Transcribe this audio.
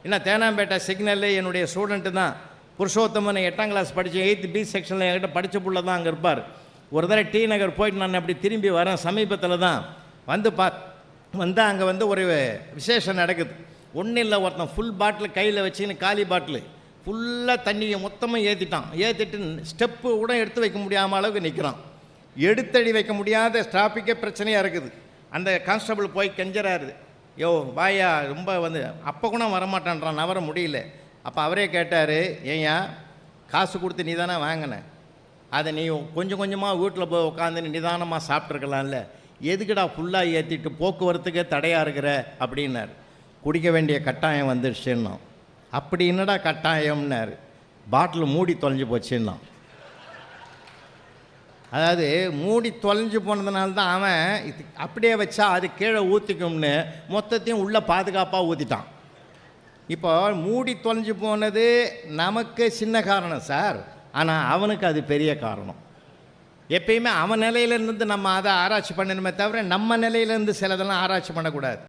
என்ன தேனாம்பேட்டை சிக்னலு என்னுடைய ஸ்டூடெண்ட்டு தான் புருஷோத்தமன் 8ஆம் கிளாஸ் படித்து 8th B செக்ஷனில் என்கிட்ட படித்த புள்ள தான் அங்கே இருப்பார். ஒரு தடவை டி நகர் போயிட்டு நான் அப்படி திரும்பி வரேன், சமீபத்தில் தான் வந்து அங்கே வந்து ஒரு விசேஷம் நடக்குது. ஒன்றும் இல்லை, ஒருத்தன் ஃபுல் பாட்டில் கையில் வச்சுன்னு காலி பாட்டில் ஃபுல்லாக தண்ணியை மொத்தமாக ஏற்றிட்டு ஸ்டெப்பு கூட எடுத்து வைக்க முடியாமல் அளவுக்கு நிற்கிறான். எடுத்தடி வைக்க முடியாத டிராஃபிக்கே பிரச்சனையாக இருக்குது. அந்த கான்ஸ்டபிள் போய் கெஞ்சறாரு, யோ வாயா ரொம்ப வந்து அப்போ கூட வரமாட்டான்றான், நவர முடியல. அப்போ அவரே கேட்டார், ஏயா காசு கொடுத்து நீ தானே வாங்கின, அதை நீ கொஞ்சம் கொஞ்சமாக வீட்டில் போய் உட்காந்து நிதானமாக சாப்பிட்ருக்கலாம்ல, எதுக்குடா ஃபுல்லாக ஏற்றிட்டு போக்குவரத்துக்கே தடையாக இருக்கிற அப்படின்னார். குடிக்க வேண்டிய கட்டாயம் வந்துடுச்சுன்னா. அப்படி என்னடா கட்டாயம்னார். பாட்டில் மூடி தொலைஞ்சு போச்சுன்னா. அதாவது மூடி தொலைஞ்சு போனதுனால தான் அவன் அப்படியே வச்சா அது கீழே ஊற்றிக்கும்னு மொத்தத்தையும் உள்ளே பாதுகாப்பாக ஊற்றிட்டான். இப்போ மூடி தொலைஞ்சு போனது நமக்கு சின்ன காரணம் சார், ஆனால் அவனுக்கு அது பெரிய காரணம். எப்பயுமே அவன் நிலையிலேருந்து நம்ம அதை ஆராய்ச்சி பண்ணணுமே தவிர நம்ம நிலையிலேருந்து சிலதெல்லாம் ஆராய்ச்சி பண்ணக்கூடாது.